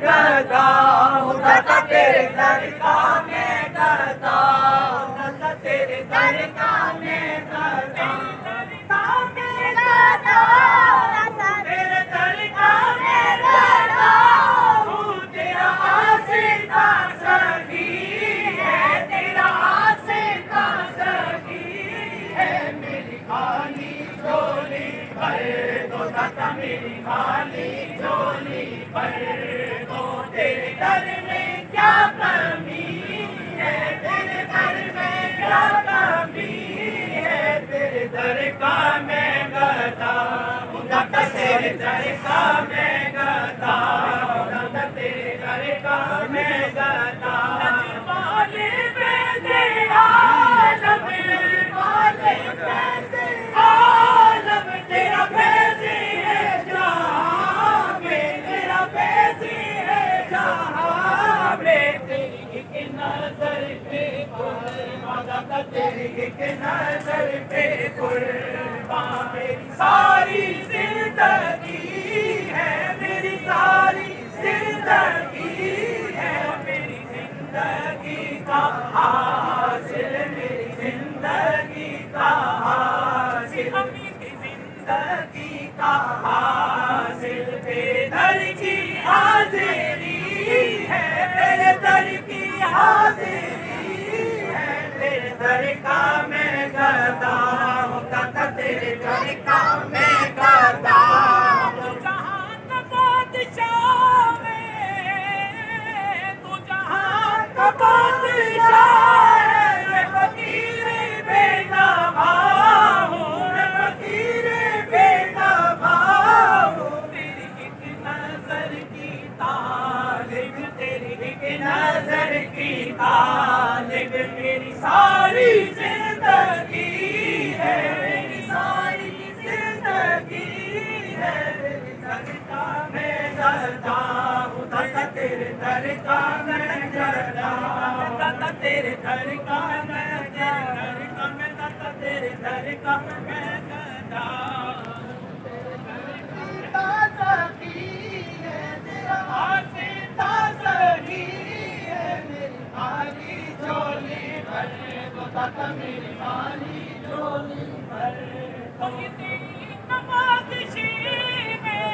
گدا ہوں، داتا تیرے در کا میں گدا ہوں، داتا تیرے در کا میں گدا ہوں، تیرے در کا میں گدا ہوں، تیرا آسیتا سخی ہے، تیرا آسیتا سخی ہے، میری خالی جھولی بھر دو داتا، میری خالی جھولی بھر دو، تیرے در میں کیا کمی ہے، تیرے در میں کیا کمی ہے، تیرے در کا میں گدا ہوں، داتا تیرے در کا میں گدا ہوں، داتا تیرے در کا میں گدا ہوں، والے بیدے عالم والے بیدے عالم، تیرا فیض ہے جہاں میں، تیرا فیض ہے جہاں میں، تیری ایک نظر پہ قربان، داتا تیری ایک نظر پہ قربان، میری ساری زندگی ہے، میری ساری زندگی ہے، میری زندگی کا حاصل، میری زندگی کا حاصل، میری زندگی کا حاصل، تیرے در کی حاضری ہے، تیرے در کی حاضری ہے، تیرے در کا میں گدا ہوں، داتا تیرے در کا میں گدا ہوں، جہاں کا بادشاہ ہے، تو جہاں کا بادشاہ ہے، میں فقیر بے نوا ہوں، میں فقیر بے نوا ہوں، تیری ایک نظر کی طالب، تیری ایک نظر کی طالب، میری ساری زندگی ہے، میری ساری زندگی ہے، تیرے در کا میں گدا ہوں، داتا تیرے در کا میں گدا ہوں، داتا تیرے در کا میں گدا ہوں، داتا تیرے در کا میں گدا ہوں، سخی ہے، تیرا آسیتا سخی ہے، میری خالی جھولی بھر دو داتا، میری خالی جھولی بھر دو، یہ تیری نوازشی میں،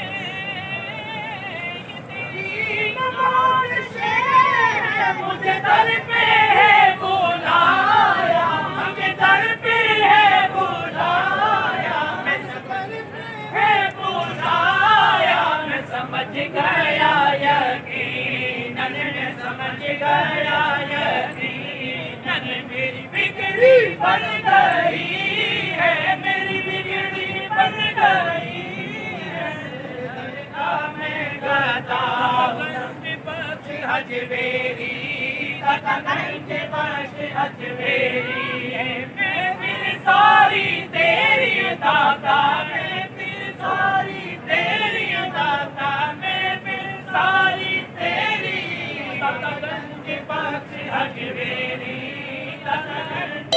یہ تیری نوازشی ہے، مجھے در پہ ہے بلایا، مجھے در پہ ہے بلایا، میں در پہ ہے بلایا، میں سمجھ گیا یقیناً، میں سمجھ گیا یقیناً، میری بگڑی بن گئی ہے، میری بگڑی بن گئی ہے، در کا میں گدا گنج بخش حجویری، داتا گنج بخش حجویری ہے، میں پھر ساری تیری داتا، میں پھر ساری تیری داتا، میں پھر ساری تیری، داتا گنج بخش حجویری، داتا گنج